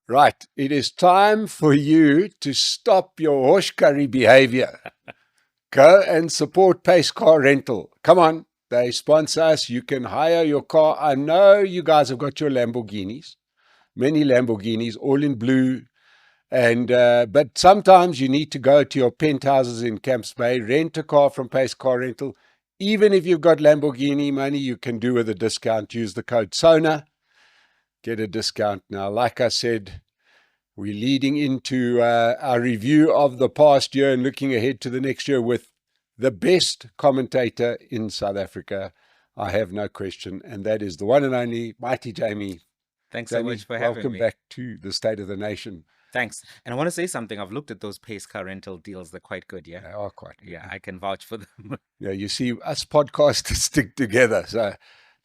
Right. It is time for you to stop your horse curry behavior. Go and support Pace Car Rental. Come on. They sponsor us. You can hire your car. I know you guys have got your Lamborghinis, many Lamborghinis, all in blue. And but sometimes you need to go to your penthouses in Camps Bay, rent a car from Pace Car Rental. Even if you've got Lamborghini money, you can do with a discount. Use the code SONA, get a discount. Now, like I said, we're leading into our review of the past year and looking ahead to the next year with the best commentator in South Africa. I have no question, and that is the one and only Mighty Jamie. Thanks so Jamie, much for having welcome me. back to the State of the Nation. Thanks. And I want to say something. I've looked at those pace car rental deals. They're quite good, yeah? They are quite good. Yeah, I can vouch for them. Yeah, you see, us podcasters stick together. So,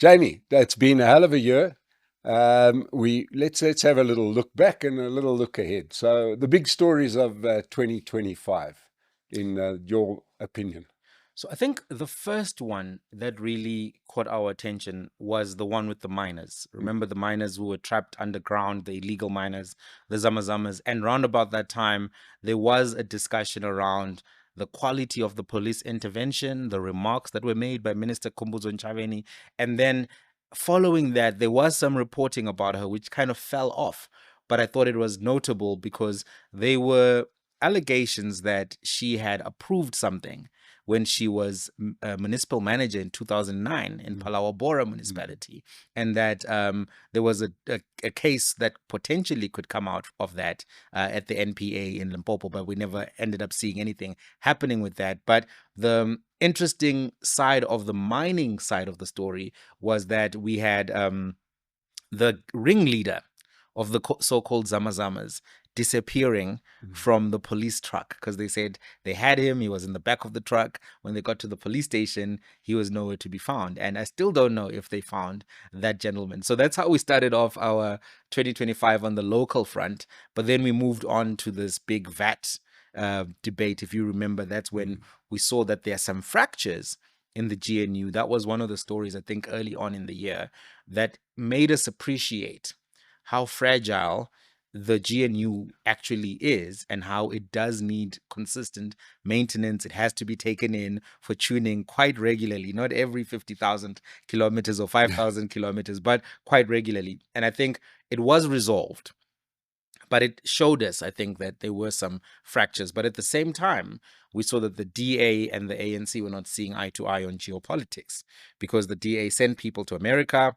Jamie, that's been a hell of a year. We let's have a little look back and a little look ahead. So, the big stories of 2025, in your opinion. So I think the first one that really caught our attention was the one with the miners. Remember the miners who were trapped underground, the illegal miners, the Zamazamas. And round about that time, there was a discussion around the quality of the police intervention, the remarks that were made by Minister Kumbuzo Nchaveni. And then following that, there was some reporting about her, which kind of fell off. But I thought it was notable because they were allegations that she had approved something when she was a municipal manager in 2009 in Palawabora municipality, and that there was a case that potentially could come out of that at the NPA in Limpopo, but we never ended up seeing anything happening with that. But the interesting side of the mining side of the story was that we had the ringleader of the so-called Zamazamas disappearing from the police truck because they said they had him. He was in the back of the truck. When they got to the police station, he was nowhere to be found. And I still don't know if they found that gentleman. So that's how we started off our 2025 on the local front. But then we moved on to this big VAT debate. If you remember, that's when we saw that there are some fractures in the GNU. That was one of the stories, I think, early on in the year that made us appreciate how fragile the GNU actually is and how it does need consistent maintenance. It has to be taken in for tuning quite regularly, not every 50,000 kilometers or 5,000 kilometers, but quite regularly. And I think it was resolved. But it showed us, I think, that there were some fractures. But at the same time, we saw that the DA and the ANC were not seeing eye to eye on geopolitics because the DA sent people to America.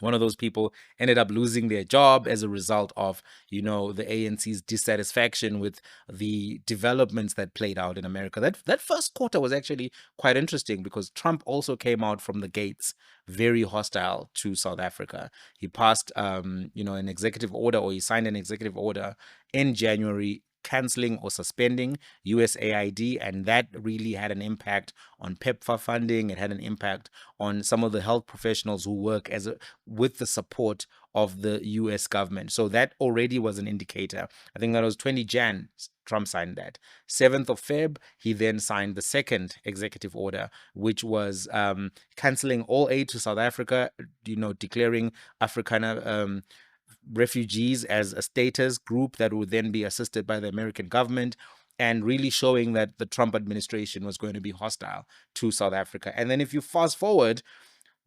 One of those people ended up losing their job as a result of, the ANC's dissatisfaction with the developments that played out in America. That first quarter was actually quite interesting because Trump also came out from the gates very hostile to South Africa. He passed, an executive order, or he signed an executive order in January canceling or suspending USAID, and that really had an impact on PEPFAR funding. It had an impact on some of the health professionals who work with the support of the US government. So that already was an indicator. I think that was 20 Jan. Trump signed that. 7th of Feb, he then signed the second executive order, which was canceling all aid to South Africa, declaring Afrikaner refugees as a status group that would then be assisted by the American government, and really showing that the Trump administration was going to be hostile to South Africa. And then if you fast forward,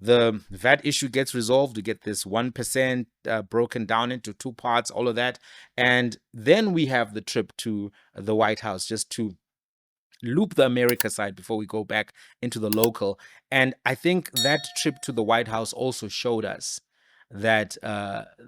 the VAT issue gets resolved. You get this 1% broken down into two parts, all of that. And then we have the trip to the White House, just to loop the America side before we go back into the local. And I think that trip to the White House also showed us that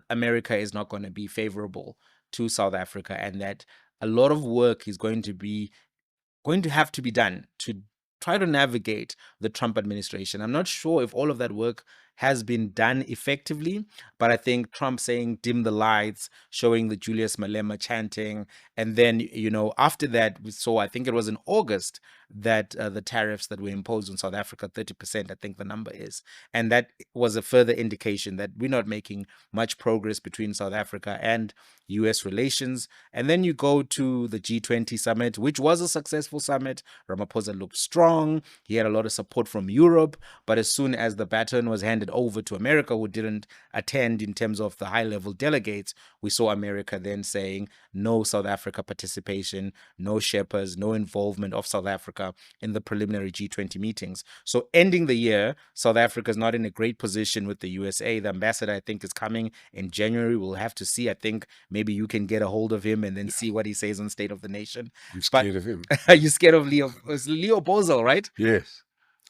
America is not going to be favorable to South Africa, and that a lot of work is going to have to be done to try to navigate the Trump administration. I'm not sure if all of that work has been done effectively, but I think Trump saying dim the lights, showing the Julius Malema chanting, and then, after that, we saw, I think it was in August, that the tariffs that were imposed on South Africa, 30%, I think the number is. And that was a further indication that we're not making much progress between South Africa and US relations. And then you go to the G20 summit, which was a successful summit. Ramaphosa looked strong. He had a lot of support from Europe. But as soon as the baton was handed handed over to America, who didn't attend in terms of the high-level delegates, we saw America then saying no South Africa participation, no Sherpas, no involvement of South Africa in the preliminary G20 meetings. So ending the year, South Africa is not in a great position with the USA. The ambassador, I think, is coming in January. We'll have to see. I think maybe you can get a hold of him and then see what he says on State of the Nation. I'm But scared of him. are you scared of Leo? It's Leo Bozo, right? Yes.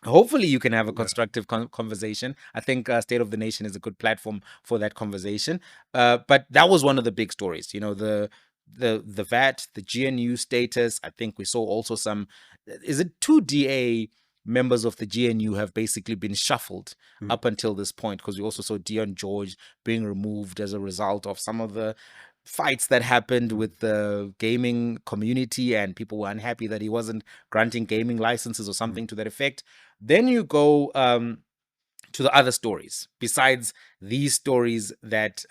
Hopefully you can have a constructive conversation. I think State of the Nation is a good platform for that conversation. But that was one of the big stories, the VAT, the GNU status. I think we saw also some, is it 2 DA members of the GNU have basically been shuffled up until this point, because we also saw Dion George being removed as a result of some of the fights that happened with the gaming community, and people were unhappy that he wasn't granting gaming licenses or something to that effect. Then you go to the other stories besides these stories that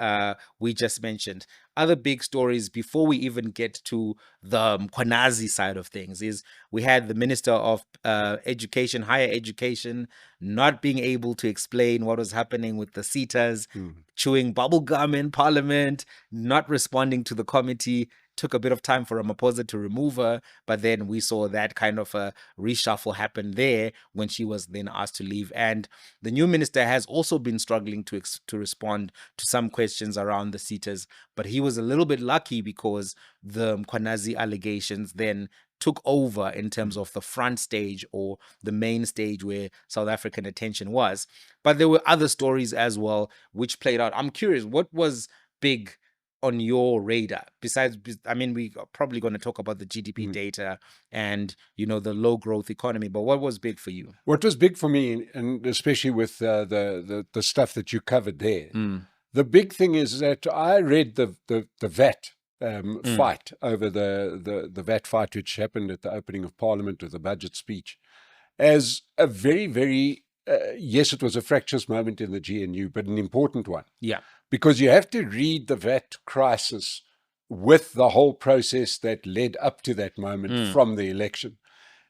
we just mentioned. Other big stories before we even get to the Mkhwanazi side of things is we had the Minister of Education, Higher Education, not being able to explain what was happening with the SETAs, chewing bubblegum in Parliament, not responding to the committee. Took a bit of time for Ramaphosa to remove her, but then we saw that kind of a reshuffle happen there when she was then asked to leave. And the new minister has also been struggling to respond to some questions around the SETAs, but he was a little bit lucky because the Mkhwanazi allegations then took over in terms of the front stage or the main stage where South African attention was. But there were other stories as well which played out. I'm curious, what was big on your radar besides, I mean, we are probably going to talk about the GDP data and the low growth economy, but what was big for you? What was big for me, and especially with the stuff that you covered there, the big thing is that I read the VAT fight over the VAT fight, which happened at the opening of Parliament with the budget speech, as a very, very yes, it was a fractious moment in the GNU, but an important one. Yeah. Because you have to read the VAT crisis with the whole process that led up to that moment from the election.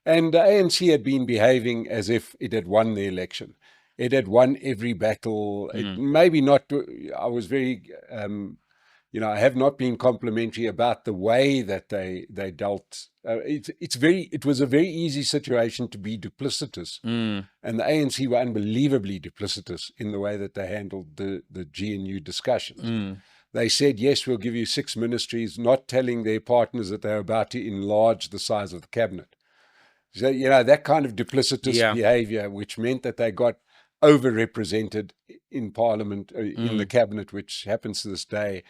And the ANC had been behaving as if it had won the election. It had won every battle. It, maybe not. I was very, I have not been complimentary about the way that they dealt. It was a very easy situation to be duplicitous, and the ANC were unbelievably duplicitous in the way that they handled the GNU discussions. They said, yes, we'll give you 6 ministries, not telling their partners that they're about to enlarge the size of the cabinet. So, that kind of duplicitous behavior, which meant that they got overrepresented in Parliament, in the cabinet, which happens to this day.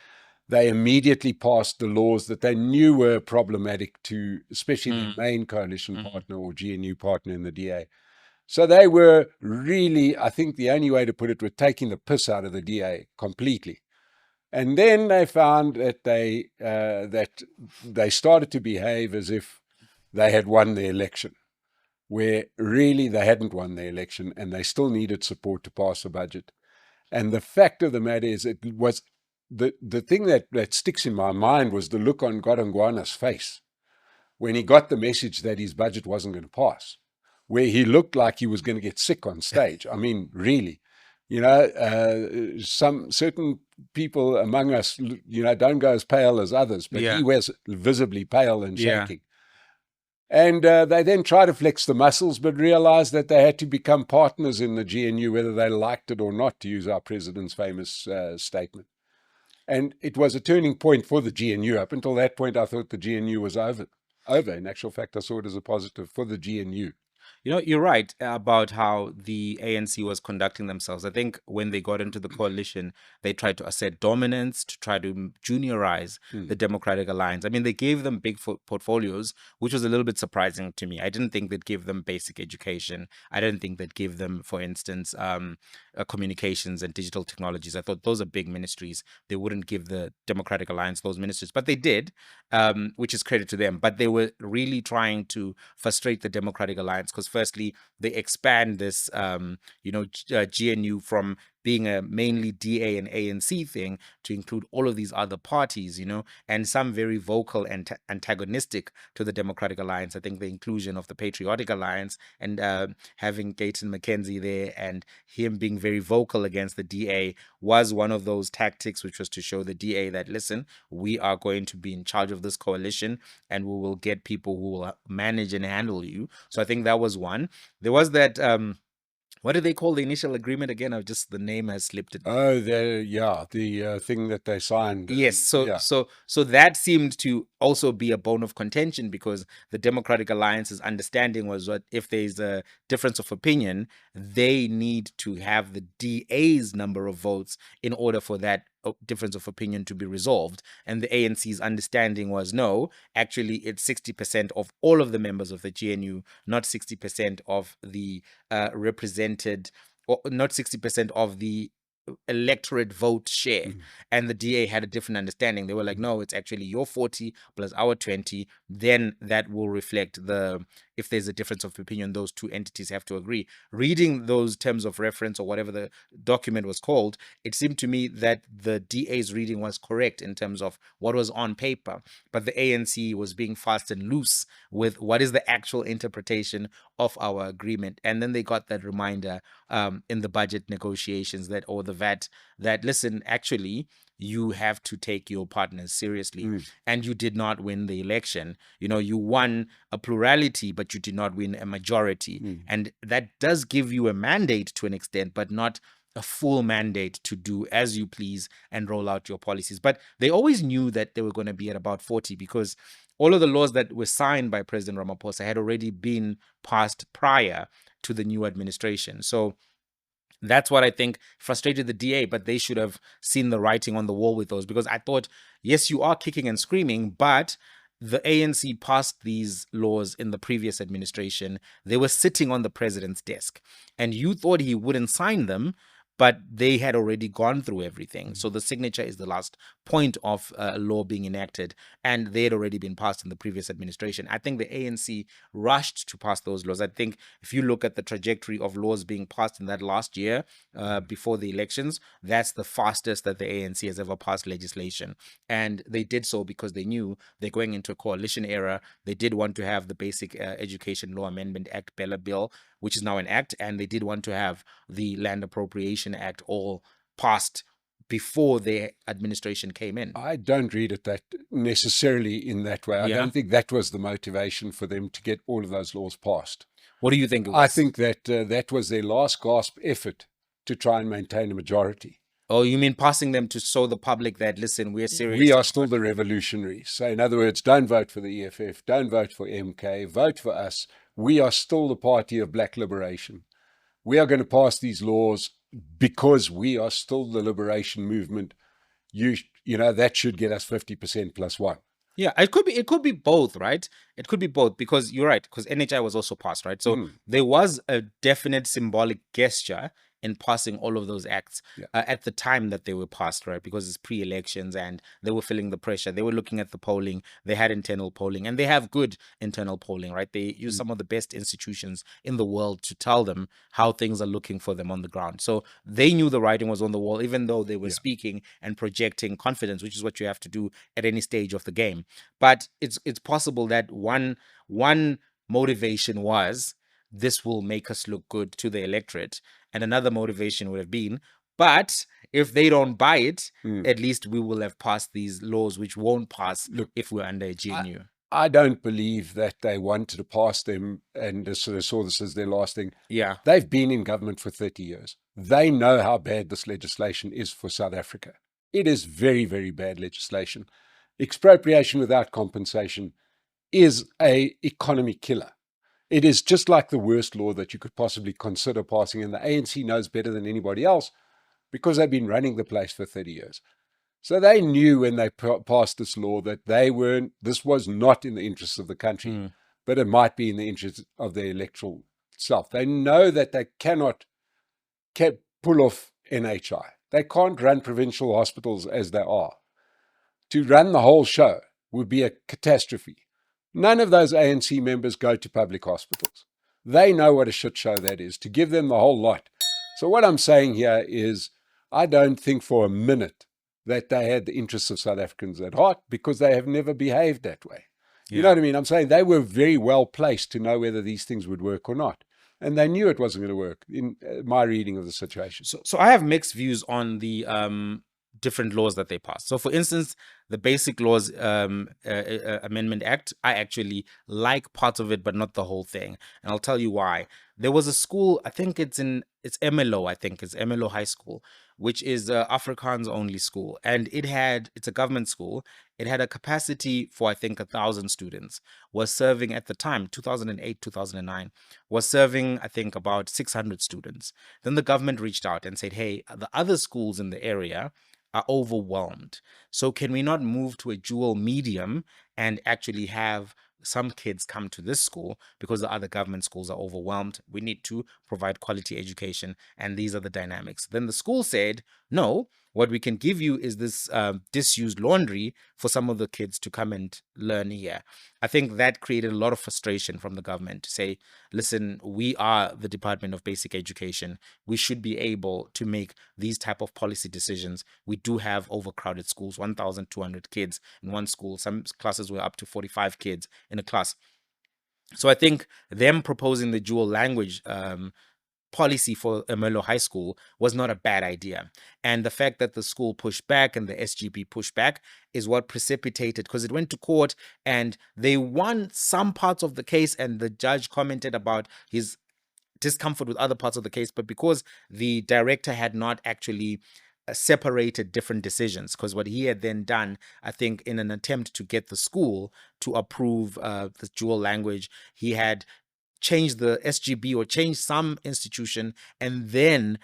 They immediately passed the laws that they knew were problematic to, especially the main coalition partner or GNU partner in the DA. So they were really, I think the only way to put it, were taking the piss out of the DA completely. And then they found that they started to behave as if they had won the election, where really they hadn't won the election and they still needed support to pass the budget. And the fact of the matter is, it was the thing that sticks in my mind was the look on Godongwana's face when he got the message that his budget wasn't going to pass, where he looked like he was going to get sick on stage. I mean, really, some certain people among us, don't go as pale as others, but he was visibly pale and shaking. And they then tried to flex the muscles, but realized that they had to become partners in the GNU, whether they liked it or not, to use our president's famous statement. And it was a turning point for the GNU. Up until that point, I thought the GNU was over. In actual fact, I saw it as a positive for the GNU. You're right about how the ANC was conducting themselves. I think when they got into the coalition, they tried to assert dominance, to try to juniorize the Democratic Alliance. I mean, they gave them big portfolios, which was a little bit surprising to me. I didn't think they'd give them basic education. I didn't think they'd give them, for instance, communications and digital technologies. I thought those are big ministries. They wouldn't give the Democratic Alliance those ministries, but they did, which is credit to them. But they were really trying to frustrate the Democratic Alliance because firstly, they expand this, GNU from being a mainly DA and ANC thing to include all of these other parties, and some very vocal and antagonistic to the Democratic Alliance. I think the inclusion of the Patriotic Alliance and having Gayton McKenzie there and him being very vocal against the DA was one of those tactics, which was to show the DA that, listen, we are going to be in charge of this coalition and we will get people who will manage and handle you. So I think that was one. There was that what do they call the initial agreement again? I've just, the name has slipped it. Oh, the thing that they signed. Yes, Yeah. so that seemed to also be a bone of contention, because the Democratic Alliance's understanding was that if there's a difference of opinion, they need to have the DA's number of votes in order for that difference of opinion to be resolved. And the ANC's understanding was, no, actually it's 60% of all of the members of the GNU, not 60% of the represented, or not 60% of the electorate vote share. And the DA had a different understanding. They were like, no, it's actually your 40 plus our 20. Then that will reflect if there's a difference of opinion, those two entities have to agree. Reading those terms of reference, or whatever the document was called, it seemed to me that the DA's reading was correct in terms of what was on paper, but the ANC was being fast and loose with what is the actual interpretation of our agreement. And then they got that reminder in the budget negotiations, that, or the VAT, that, listen, actually, you have to take your partners seriously. And you did not win the election. You won a plurality, but you did not win a majority. And that does give you a mandate to an extent, but not a full mandate to do as you please and roll out your policies. But they always knew that they were going to be at about 40, because all of the laws that were signed by President Ramaphosa had already been passed prior to the new administration. So that's what I think frustrated the DA, but they should have seen the writing on the wall with those, because I thought, yes, you are kicking and screaming, but the ANC passed these laws in the previous administration. They were sitting on the president's desk, and you thought he wouldn't sign them, but they had already gone through everything. So the signature is the last point of a law being enacted, and they had already been passed in the previous administration. I think the ANC rushed to pass those laws. I think if you look at the trajectory of laws being passed in that last year before the elections, that's the fastest that the ANC has ever passed legislation. And they did so because they knew they're going into a coalition era. They did want to have the Basic Education Law Amendment Act, Bella Bill, which is now an act, and they did want to have the Land Appropriation Act all passed before their administration came in. I don't read it that necessarily in that way. I don't think that was the motivation for them to get all of those laws passed. What do you think it was? I think that that was their last gasp effort to try and maintain a majority. Oh, you mean passing them to show the public that, listen, we're serious? We are still the revolutionaries. So in other words, don't vote for the EFF, don't vote for MK, vote for us. We are still the party of black liberation. We are going to pass these laws because we are still the liberation movement. You know, that should get us 50% plus one. Yeah, it could be both, right? It could be both, because you're right, because NHI was also passed, right? So there was a definite symbolic gesture in passing all of those acts at the time that they were passed, right? Because it's pre-elections and they were feeling the pressure. They were looking at the polling. They had internal polling, and they have good internal polling, right? They use some of the best institutions in the world to tell them how things are looking for them on the ground. So they knew the writing was on the wall, even though they were speaking and projecting confidence, which is what you have to do at any stage of the game. But it's possible that one motivation was, this will make us look good to the electorate. And another motivation would have been, but if they don't buy it, at least we will have passed these laws, which won't pass if we're under a GNU. I don't believe that they wanted to pass them and sort of saw this as their last thing. Yeah. They've been in government for 30 years. They know how bad this legislation is for South Africa. It is very, very bad legislation. Expropriation without compensation is an economy killer. It is just like the worst law that you could possibly consider passing, and the ANC knows better than anybody else because they've been running the place for 30 years. So they knew when they passed this law that this was not in the interests of the country, but it might be in the interests of their electoral self. They know that they cannot pull off NHI. They can't run provincial hospitals as they are. To run the whole show would be a catastrophe. None of those ANC members go to public hospitals. They know what a shit show that is. To give them the whole lot So what I'm saying here is I don't think for a minute that they had the interests of South Africans at heart, because they have never behaved that way. You know Yeah. what I mean? I'm saying they were very well placed to know whether these things would work or not. And they knew it wasn't going to work, in my reading of the situation. So I have mixed views on the different laws that they passed. So, for instance, the Basic Laws Amendment Act, I actually like parts of it, but not the whole thing. And I'll tell you why. There was a school, I think it's MLO, I think it's MLO High School, which is Afrikaans only school, and it's a government school. It had a capacity for, I think, 1,000 students. Was serving at the time, 2008, 2009, was serving, I think, about 600 students. Then the government reached out and said, hey, the other schools in the area are overwhelmed. So can we not move to a dual medium and actually have some kids come to this school, because the other government schools are overwhelmed? We need to provide quality education, and these are the dynamics. Then the school said, no, what we can give you is this disused laundry for some of the kids to come and learn here. I think that created a lot of frustration from the government to say, listen, we are the Department of Basic Education. We should be able to make these type of policy decisions. We do have overcrowded schools, 1,200 kids in one school. Some classes were up to 45 kids in a class. So I think them proposing the dual language policy for Ermelo High School was not a bad idea. And the fact that the school pushed back and the SGB pushed back is what precipitated, because it went to court and they won some parts of the case, and the judge commented about his discomfort with other parts of the case, but because the director had not actually separated different decisions, because what he had then done, I think, in an attempt to get the school to approve the dual language, he had change the SGB or change some institution, and then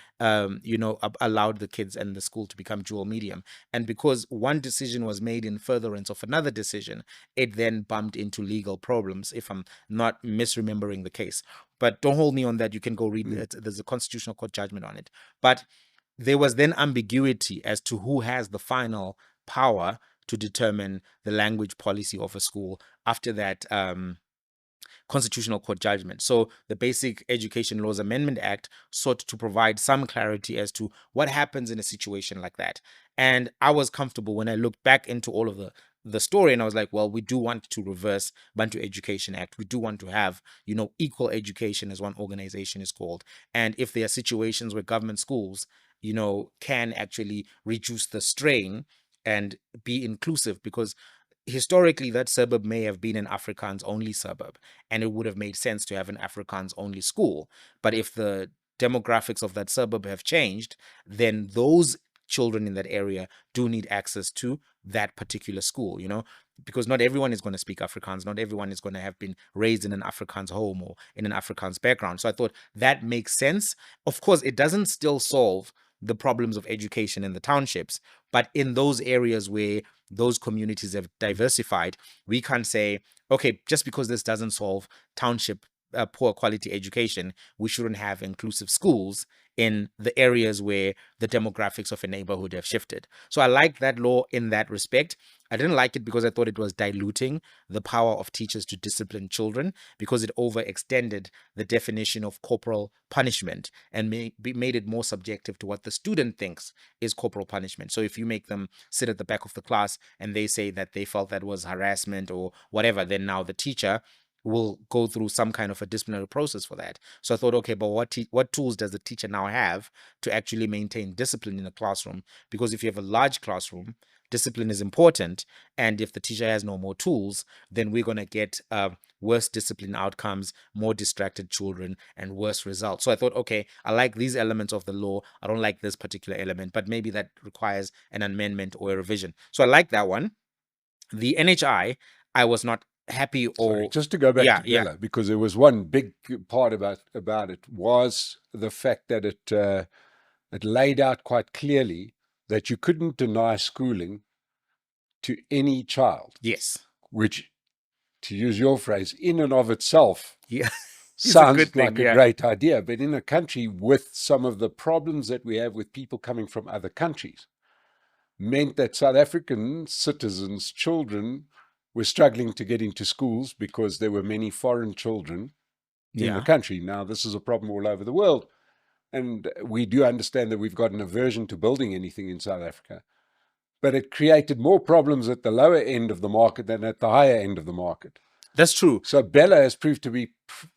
allowed the kids and the school to become dual medium. And because one decision was made in furtherance of another decision, it then bumped into legal problems, if I'm not misremembering the case. But don't hold me on that. You can go read it. There's a constitutional court judgment on it. But there was then ambiguity as to who has the final power to determine the language policy of a school after that constitutional court judgment. So the Basic Education Laws Amendment Act sought to provide some clarity as to what happens in a situation like that. And I was comfortable when I looked back into all of the story, and I was like, well, we do want to reverse Bantu Education Act. We do want to have, equal education, as one organization is called. And if there are situations where government schools, can actually reduce the strain and be inclusive, because historically that suburb may have been an Afrikaans only suburb, and it would have made sense to have an Afrikaans only school. But if the demographics of that suburb have changed, then those children in that area do need access to that particular school, because not everyone is going to speak Afrikaans. Not everyone is going to have been raised in an Afrikaans home or in an Afrikaans background. So I thought that makes sense. Of course, it doesn't still solve the problems of education in the townships, but in those areas where those communities have diversified, we can't say, okay, just because this doesn't solve township poor quality education, we shouldn't have inclusive schools in the areas where the demographics of a neighborhood have shifted. So I like that law in that respect. I didn't like it because I thought it was diluting the power of teachers to discipline children, because it overextended the definition of corporal punishment and made it more subjective to what the student thinks is corporal punishment. So if you make them sit at the back of the class and they say that they felt that was harassment or whatever, then now the teacher will go through some kind of a disciplinary process for that. So I thought, okay, but what tools does the teacher now have to actually maintain discipline in a classroom? Because if you have a large classroom, discipline is important. And if the teacher has no more tools, then we're going to get worse discipline outcomes, more distracted children, and worse results. So I thought, okay, I like these elements of the law. I don't like this particular element, but maybe that requires an amendment or a revision. So I like that one. The NHI, I was not happy or Sorry, just to go back to Bella, because there was one big part about it was the fact that it laid out quite clearly that you couldn't deny schooling to any child. Yes. Which, to use your phrase, in and of itself, Yeah, sounds like a great idea. But in a country with some of the problems that we have with people coming from other countries, meant that South African citizens' children were struggling to get into schools because there were many foreign children in the country. Now, this is a problem all over the world. and we do understand that we've got an aversion to building anything in South Africa, but it created more problems at the lower end of the market than at the higher end of the market. That's true. So Bella has proved to be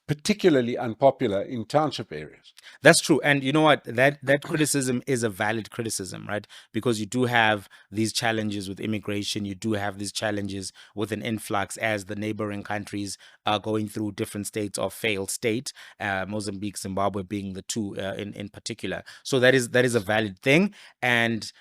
particularly unpopular in township areas. That's true. And you know what? That criticism is a valid criticism, right? Because you do have these challenges with immigration. You do have these challenges with an influx as the neighboring countries are going through different states of failed state, Mozambique, Zimbabwe being the two in particular. So that is a valid thing. And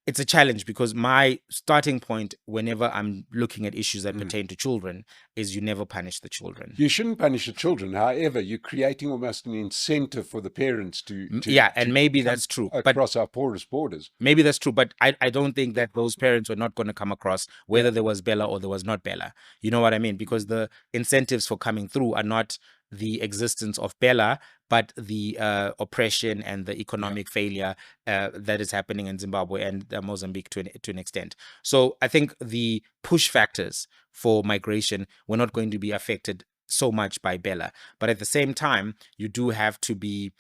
it's a challenge because my starting point whenever I'm looking at issues that pertain to children is you never punish the children. You shouldn't punish the children. However, you're creating almost an incentive for the parents to Yeah, and to maybe come that's true. But across our porous borders. maybe that's true, but I don't think that those parents were not going to come across whether there was Bella or there was not Bella. You know what I mean? Because the incentives for coming through are not the existence of Bella, but the oppression and the economic failure that is happening in Zimbabwe and Mozambique to an extent. So I think the push factors for migration were not going to be affected so much by Bella. But at the same time, you do have to be,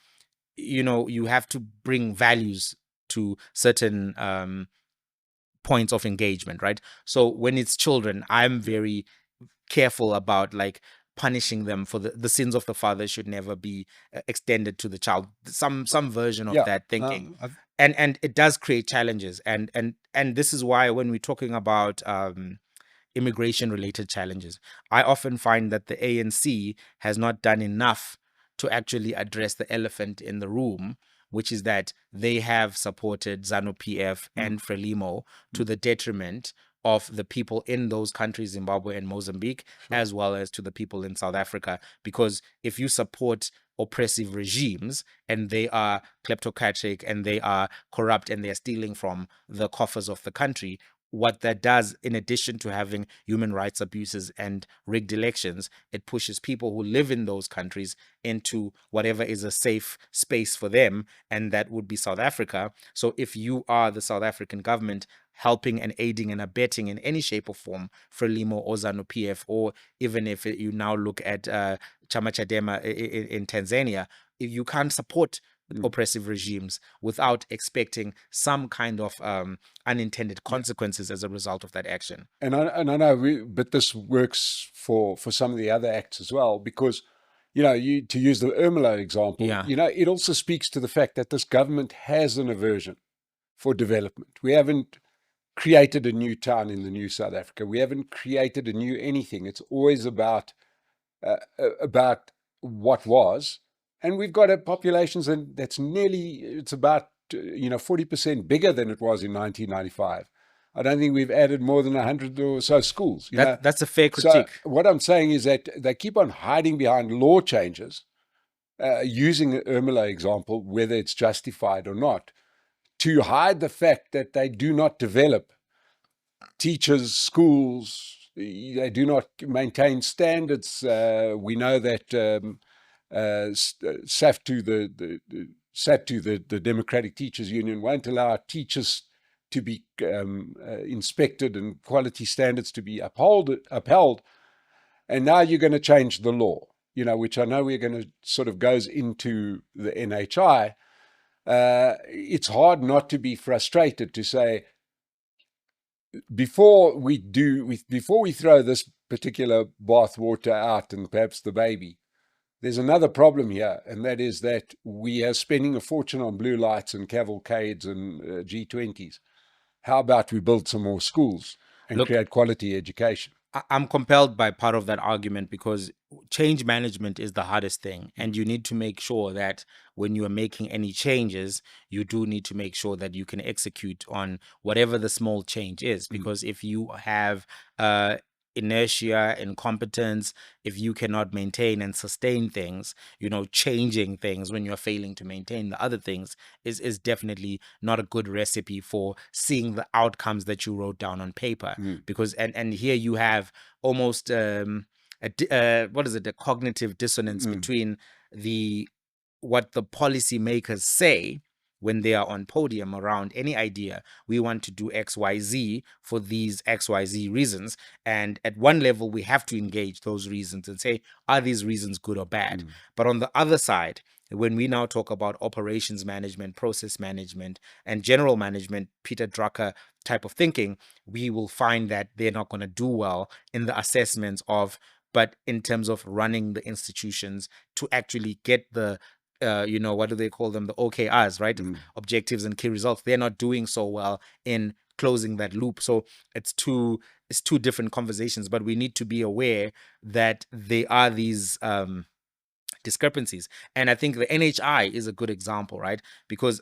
you have to bring values to certain points of engagement, right? So when it's children, I'm very careful about like punishing them for the sins of the father should never be extended to the child. Some version of Yeah. that thinking. And it does create challenges. And this is why when we're talking about immigration related challenges, I often find that the ANC has not done enough to actually address the elephant in the room, which is that they have supported ZANU PF and Frelimo to the detriment of the people in those countries, Zimbabwe and Mozambique, as well as to the people in South Africa. Because if you support oppressive regimes and they are kleptocratic and they are corrupt and they're stealing from the coffers of the country, what that does, in addition to having human rights abuses and rigged elections, it pushes people who live in those countries into whatever is a safe space for them, and that would be South Africa. So if you are the South African government helping and aiding and abetting in any shape or form Frelimo or ZANU PF, or even if you now look at Chama Chadema in Tanzania, if you can't support oppressive regimes without expecting some kind of unintended consequences as a result of that action. And I know, but this works for some of the other acts as well, because, you to use the Ermelo example, it also speaks to the fact that this government has an aversion for development. We haven't created a new town in the new South Africa. We haven't created a new anything. It's always about what was. And we've got a population that's it's about 40% bigger than it was in 1995. I don't think we've added more than 100 or so schools. That's a fair critique. So what I'm saying is that they keep on hiding behind law changes, using the Ermelo example, whether it's justified or not, to hide the fact that they do not develop teachers, schools. They do not maintain standards. We know that SAFTU, the Democratic Teachers Union, won't allow teachers to be inspected and quality standards to be upheld. And now you're going to change the law, which I know we're going to sort of goes into the NHI. It's hard not to be frustrated to say, before we throw this particular bathwater out and perhaps the baby, there's another problem here, and that is that we are spending a fortune on blue lights and cavalcades and G20s. How about we build some more schools and create quality education? I'm compelled by part of that argument because change management is the hardest thing. And you need to make sure that when you are making any changes, you do need to make sure that you can execute on whatever the small change is. Because if you have inertia, incompetence, if you cannot maintain and sustain things, changing things when you're failing to maintain the other things is definitely not a good recipe for seeing the outcomes that you wrote down on paper. Because and here you have almost a cognitive dissonance between what the policymakers say when they are on podium around any idea. We want to do XYZ for these XYZ reasons. And at one level, we have to engage those reasons and say, are these reasons good or bad? But on the other side, when we now talk about operations management, process management, and general management, Peter Drucker type of thinking, we will find that they're not going to do well in the assessments of, but in terms of running the institutions to actually get the what do they call them? The OKRs, right? Objectives and key results. They're not doing so well in closing that loop. So it's two different conversations, but we need to be aware that there are these discrepancies. And I think the NHI is a good example, right? Because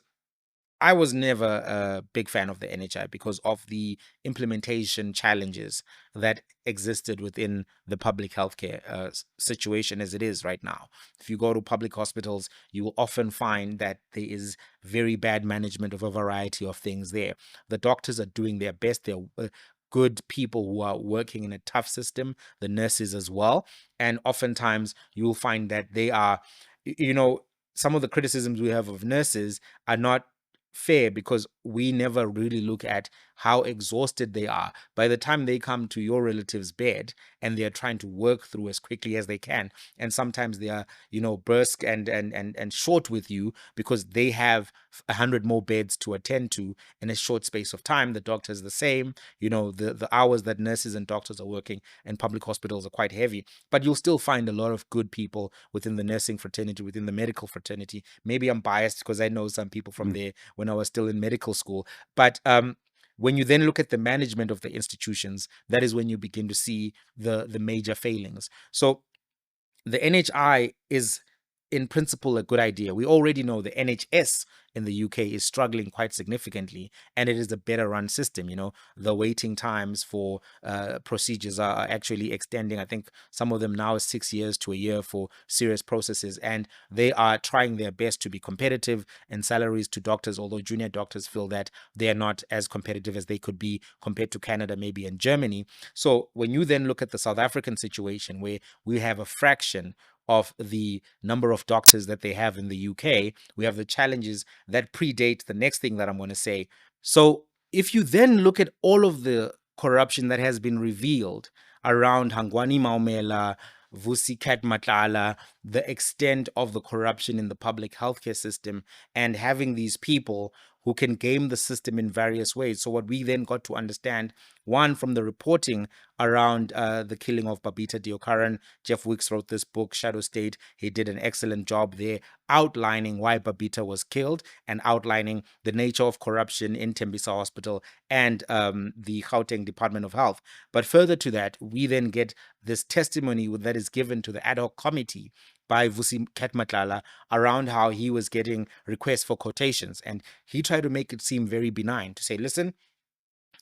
I was never a big fan of the NHI because of the implementation challenges that existed within the public healthcare situation as it is right now. If you go to public hospitals, you will often find that there is very bad management of a variety of things there. The doctors are doing their best. They're good people who are working in a tough system, the nurses as well. And oftentimes you will find that they are, some of the criticisms we have of nurses are not fair because we never really look at how exhausted they are by the time they come to your relative's bed and they're trying to work through as quickly as they can, and sometimes they are brusque and short with you because they have 100 more beds to attend to in a short space of time. The doctor's the same. The hours that nurses and doctors are working in public hospitals are quite heavy, but you'll still find a lot of good people within the nursing fraternity, within the medical fraternity. Maybe I'm biased because I know some people from there when I was still in medical school. But when you then look at the management of the institutions, that is when you begin to see the major failings. So the NHI is in principle a good idea. We already know the NHS in the UK is struggling quite significantly, and it is a better run system. The waiting times for procedures are actually extending. I think some of them now is 6 years to a year for serious processes, and they are trying their best to be competitive in salaries to doctors, although junior doctors feel that they are not as competitive as they could be compared to Canada, maybe, and Germany. So when you then look at the South African situation, where we have a fraction of the number of doctors that they have in the UK, we have the challenges that predate the next thing that I'm going to say. So if you then look at all of the corruption that has been revealed around Hangwani Maumela, Vusi Kat Matlala, the extent of the corruption in the public healthcare system, and having these people who can game the system in various ways. So what we then got to understand, one, from the reporting around the killing of Babita Deokaran, Jeff Wicks wrote this book, Shadow State. He did an excellent job there outlining why Babita was killed and outlining the nature of corruption in Tembisa Hospital and the Gauteng Department of Health. But further to that, we then get this testimony that is given to the ad hoc committee by Vusi Katmatlala around how he was getting requests for quotations. And he tried to make it seem very benign, to say, listen,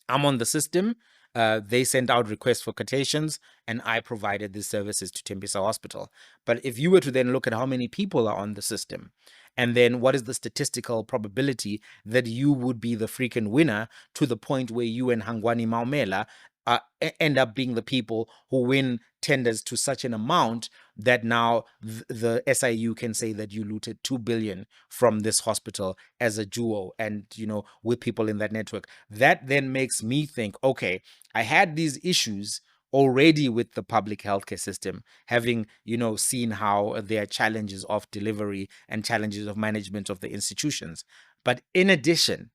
I'm on the system. They sent out requests for quotations, and I provided these services to Tembisa Hospital. But if you were to then look at how many people are on the system, and then what is the statistical probability that you would be the freaking winner to the point where you and Hangwani Maumela end up being the people who win tenders to such an amount that now the SIU can say that you looted 2 billion from this hospital as a duo, and with people in that network. That then makes me think, okay, I had these issues already with the public healthcare system, having seen how there are challenges of delivery and challenges of management of the institutions. But in addition,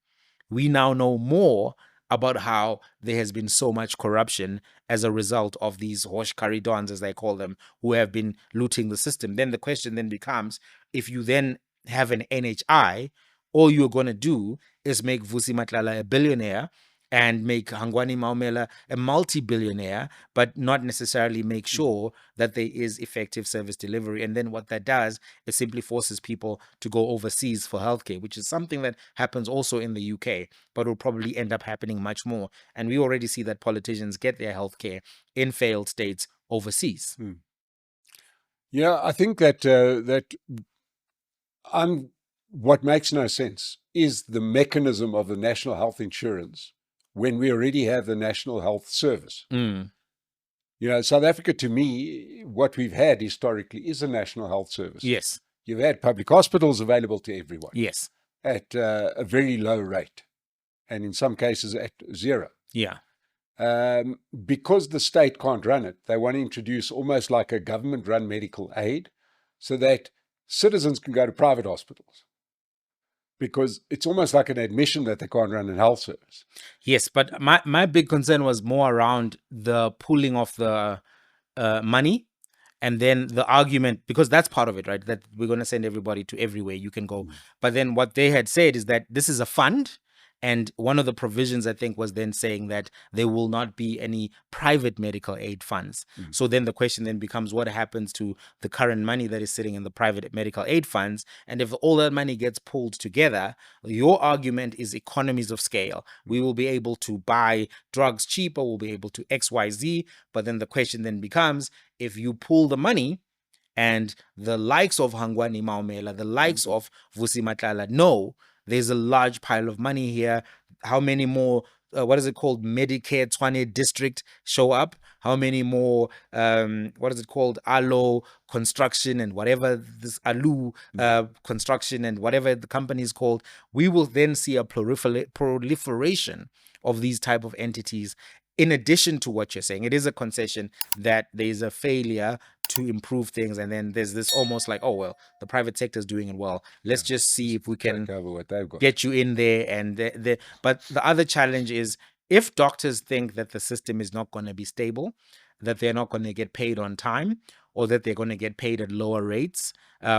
we now know more about how there has been so much corruption as a result of these hoshkari dons, as they call them, who have been looting the system. Then the question then becomes, if you then have an NHI, all you're going to do is make Vusi Matlala a billionaire and make Hangwani Maumela a multi-billionaire, but not necessarily make sure that there is effective service delivery. And then what that does is simply forces people to go overseas for healthcare, which is something that happens also in the UK, but will probably end up happening much more. And we already see that politicians get their healthcare in failed states overseas. Yeah, I think that what makes no sense is the mechanism of the national health insurance when we already have the National Health Service. South Africa, to me, what we've had historically is a National Health Service. Yes. You've had public hospitals available to everyone. Yes. At a very low rate, and in some cases at zero. Yeah. Because the state can't run it, they want to introduce almost like a government-run medical aid, so that citizens can go to private hospitals because it's almost like an admission that they can't run a health service. Yes, but my big concern was more around the pooling of the money, and then the argument, because that's part of it, right? That we're going to send everybody to everywhere you can go. But then what they had said is that this is a fund. And one of the provisions, I think, was then saying that there will not be any private medical aid funds. So then the question then becomes, what happens to the current money that is sitting in the private medical aid funds? And if all that money gets pulled together, your argument is economies of scale. We will be able to buy drugs cheaper, we'll be able to XYZ. But then the question then becomes, if you pull the money and the likes of Hangwani Maumela, the likes of Vusi Matlala know there's a large pile of money here. How many more, what is it called, Medicare Tshwane district show up? How many more, what is it called, Alo construction and whatever, this Alu construction and whatever the company is called? We will then see a proliferation of these type of entities. In addition to what you're saying, it is a concession that there is a failure to improve things, and then there's this almost like, oh well, the private sector is doing it well. Let's just see if we can Take over what they've got. get you in there. And but the other challenge is, if doctors think that the system is not going to be stable, that they're not going to get paid on time, or that they're going to get paid at lower rates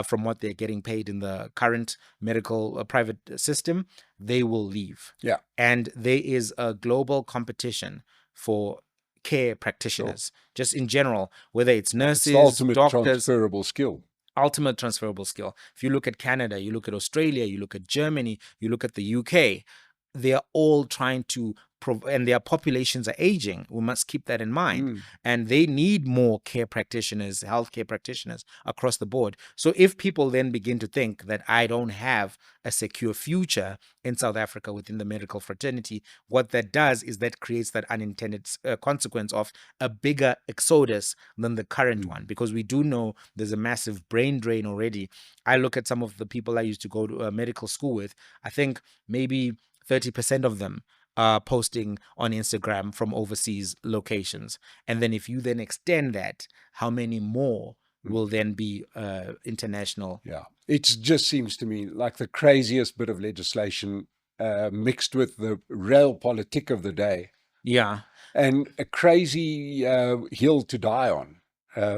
from what they're getting paid in the current medical private system, they will leave. Yeah. And there is a global competition for care practitioners, just in general, whether it's nurses, It's the ultimate doctors, transferable skill. ultimate transferable skill. If you look at Canada, you look at Australia, you look at Germany, you look at the UK, they are all trying to and their populations are aging. We must keep that in mind. And they need more care practitioners, healthcare practitioners across the board. So if people then begin to think that I don't have a secure future in South Africa within the medical fraternity, what that does is that creates that unintended consequence of a bigger exodus than the current one, because we do know there's a massive brain drain already. I look at some of the people I used to go to medical school with. I think maybe 30% of them are posting on Instagram from overseas locations. And then if you then extend that, how many more will then be international? Yeah. It just seems to me like the craziest bit of legislation mixed with the realpolitik of the day. Yeah. And a crazy hill to die on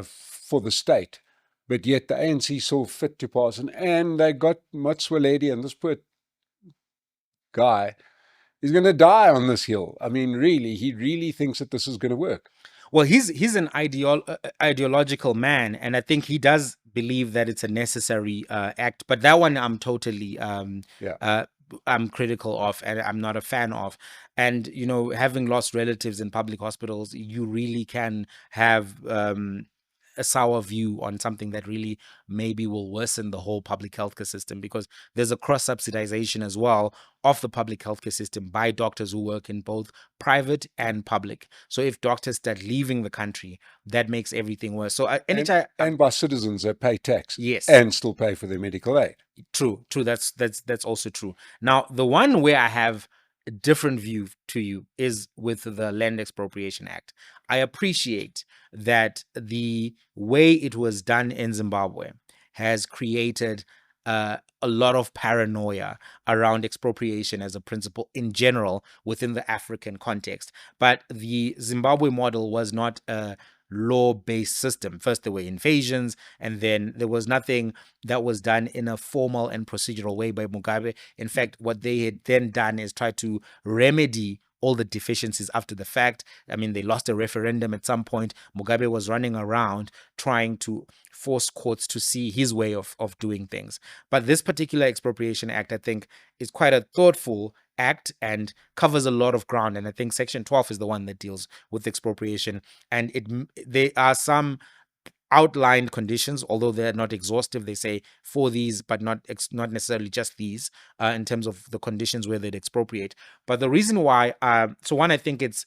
for the state. But yet the ANC saw fit to pass, and they got Matshweledi, and this poor guy is going to die on this hill. I mean, really, he really thinks that this is going to work. Well, he's an ideological man, and I think he does believe that it's a necessary act. But that one, I'm totally I'm critical of, and I'm not a fan of. And you know, having lost relatives in public hospitals, you really can have a sour view on something that really maybe will worsen the whole public healthcare system, because there's a cross subsidization as well of the public healthcare system by doctors who work in both private and public. So if doctors start leaving the country, that makes everything worse. So anytime, and by citizens that pay tax, yes, and still pay for their medical aid. True. That's also true. Now, the one where I have a different view to you is with the Land Expropriation Act. I appreciate that the way it was done in Zimbabwe has created a lot of paranoia around expropriation as a principle in general within the African context. But the Zimbabwe model was not a law-based system. First, there were invasions, and then there was nothing that was done in a formal and procedural way by Mugabe. In fact, what they had then done is try to remedy all the deficiencies after the fact. I mean, they lost a referendum at some point. Mugabe was running around trying to force courts to see his way of doing things. But this particular Expropriation Act, I think, is quite a thoughtful act and covers a lot of ground. And I think Section 12 is the one that deals with expropriation. And there are some outlined conditions, although they're not exhaustive. They say for these, but not necessarily just these, in terms of the conditions where they'd expropriate. But the reason why, so one, I think it's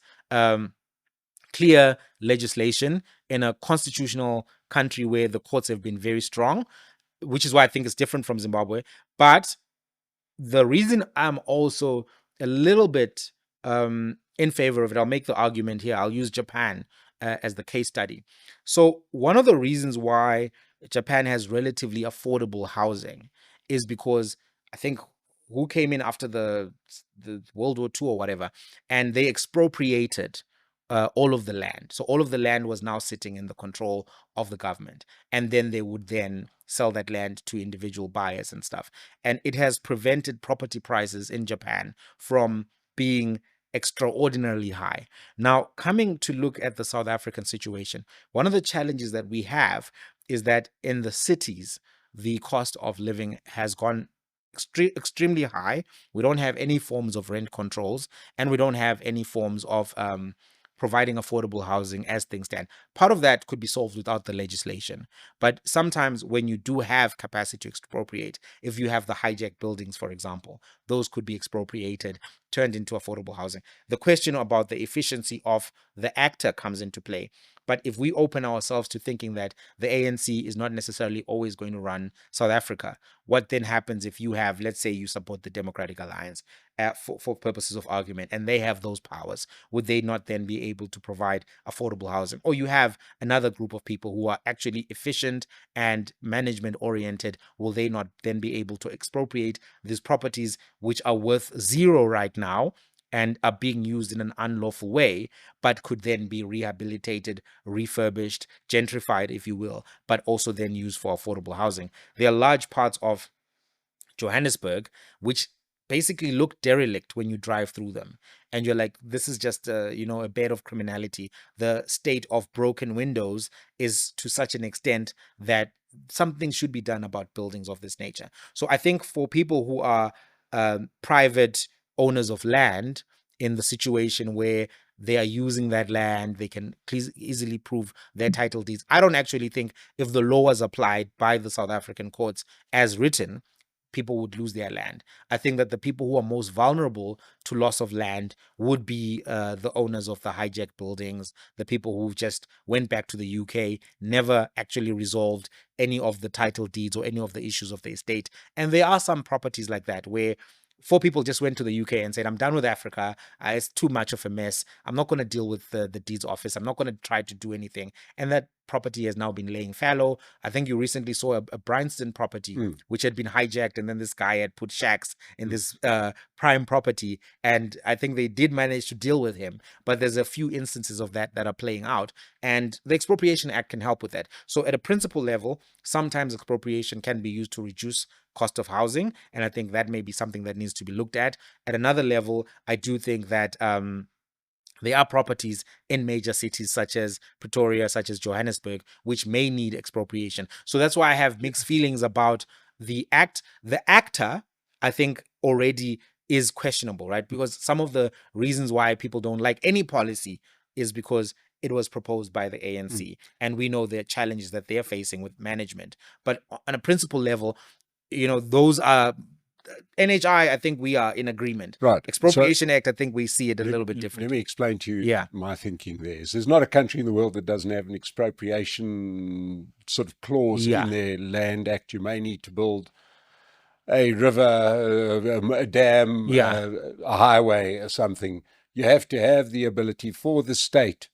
clear legislation in a constitutional country where the courts have been very strong, which is why I think it's different from Zimbabwe. But the reason I'm also a little bit in favor of it, I'll make the argument here. I'll use Japan as the case study. So one of the reasons why Japan has relatively affordable housing is because I think who came in after the World War II or whatever, and they expropriated all of the land. So all of the land was now sitting in the control of the government, and then they would then sell that land to individual buyers and stuff. And it has prevented property prices in Japan from being extraordinarily high. Now, coming to look at the South African situation, one of the challenges that we have is that in the cities, the cost of living has gone extremely high. We don't have any forms of rent controls, and we don't have any forms of providing affordable housing as things stand. Part of that could be solved without the legislation. But sometimes when you do have capacity to expropriate, if you have the hijacked buildings, for example, those could be expropriated, turned into affordable housing. The question about the efficiency of the actor comes into play. But if we open ourselves to thinking that the ANC is not necessarily always going to run South Africa, what then happens if you have, let's say you support the Democratic Alliance for purposes of argument, and they have those powers? Would they not then be able to provide affordable housing? Or you have another group of people who are actually efficient and management oriented. Will they not then be able to expropriate these properties, which are worth zero right now and are being used in an unlawful way, but could then be rehabilitated, refurbished, gentrified, if you will, but also then used for affordable housing? There are large parts of Johannesburg which basically look derelict when you drive through them, and you're like, this is just a bed of criminality. The state of broken windows is to such an extent that something should be done about buildings of this nature. So I think for people who are private owners of land, in the situation where they are using that land, they can easily prove their title deeds. I don't actually think if the law was applied by the South African courts as written, people would lose their land. I think that the people who are most vulnerable to loss of land would be the owners of the hijacked buildings, the people who just went back to the UK, never actually resolved any of the title deeds or any of the issues of the estate. And there are some properties like that where four people just went to the UK and said, I'm done with Africa. It's too much of a mess. I'm not going to deal with the deeds office. I'm not going to try to do anything. And that property has now been laying fallow. I think you recently saw a Bryanston property, which had been hijacked, and then this guy had put shacks in this prime property. And I think they did manage to deal with him. But there's a few instances of that are playing out. And the Expropriation Act can help with that. So at a principle level, sometimes expropriation can be used to reduce cost of housing, and I think that may be something that needs to be looked at. At another level, I do think that there are properties in major cities such as Pretoria, such as Johannesburg, which may need expropriation. So that's why I have mixed feelings about the act. The actor, I think, already is questionable, right? Because some of the reasons why people don't like any policy is because it was proposed by the ANC, and we know the challenges that they're facing with management. But on a principle level, those are NHI. I think we are in agreement. Right. Expropriation Act, I think we see it a little bit different. Let me explain to you my thinking there. There's not a country in the world that doesn't have an expropriation sort of clause in their Land Act. You may need to build a river, a dam, a highway or something. You have to have the ability for the state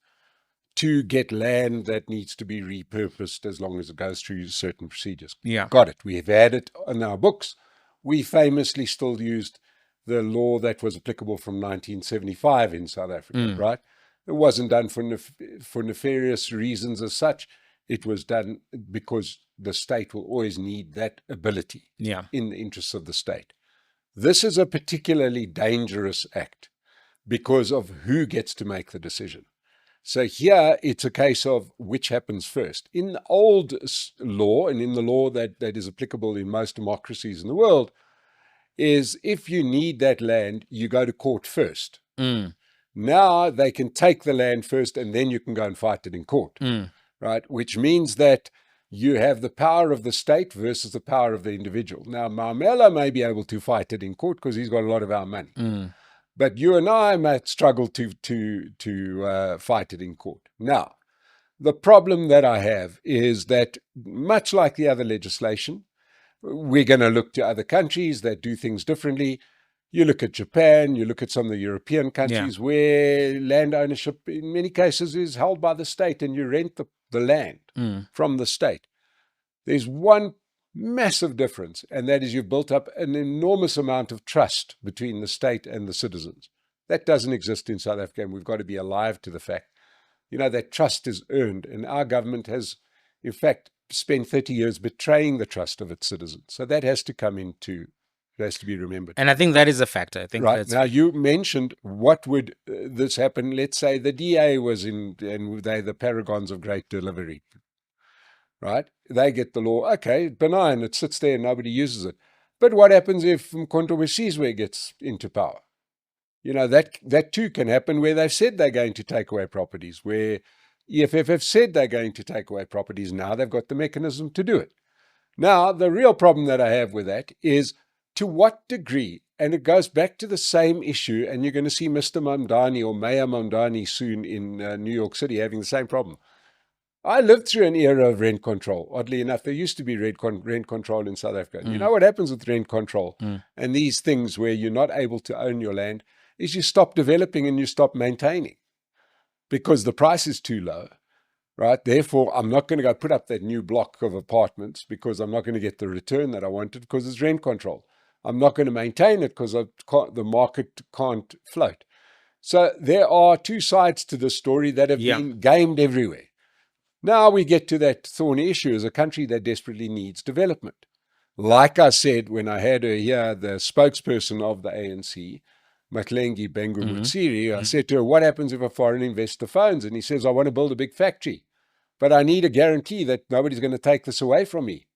to get land that needs to be repurposed as long as it goes through certain procedures. Got it. We have had it on our books. We famously still used the law that was applicable from 1975 in South Africa, right? It wasn't done for nefarious reasons as such. It was done because the state will always need that ability in the interests of the state. This is a particularly dangerous act because of who gets to make the decision. So here it's a case of which happens first. In the old law, and in the law that is applicable in most democracies in the world, is if you need that land, you go to court first. Now they can take the land first, and then you can go and fight it in court, right? Which means that you have the power of the state versus the power of the individual. Now, Mamela may be able to fight it in court because he's got a lot of our money. But you and I might struggle to fight it in court. Now, the problem that I have is that, much like the other legislation, we're going to look to other countries that do things differently. You look at Japan, you look at some of the European countries where land ownership in many cases is held by the state, and you rent the land from the state. There's one massive difference, and that is you've built up an enormous amount of trust between the state and the citizens. That doesn't exist in South Africa, and we've got to be alive to the fact, that trust is earned, and our government has, in fact, spent 30 years betraying the trust of its citizens. So that has to come into, it has to be remembered. And I think that is a factor. I think right. Now, you mentioned what would this happen? Let's say the DA was and they're the paragons of great delivery. Right? They get the law. Okay, benign. It sits there and nobody uses it. But what happens if Mkhonto Wesizwe gets into power? That too can happen, where they've said they're going to take away properties, where EFF have said they're going to take away properties. Now they've got the mechanism to do it. Now, the real problem that I have with that is to what degree, and it goes back to the same issue, and you're going to see Mr. Mamdani or Mayor Mamdani soon in New York City having the same problem. I lived through an era of rent control. Oddly enough, there used to be rent control in South Africa. You know what happens with rent control and these things where you're not able to own your land is you stop developing and you stop maintaining because the price is too low, right? Therefore, I'm not going to go put up that new block of apartments because I'm not going to get the return that I wanted because it's rent control. I'm not going to maintain it because the market can't float. So there are two sides to the story that have been gamed everywhere. Now we get to that thorny issue as a country that desperately needs development. Like I said, when I had her here, the spokesperson of the ANC, Mahlengi Bengu-Mutsiri, I said to her, what happens if a foreign investor phones? And he says, I want to build a big factory, but I need a guarantee that nobody's going to take this away from me.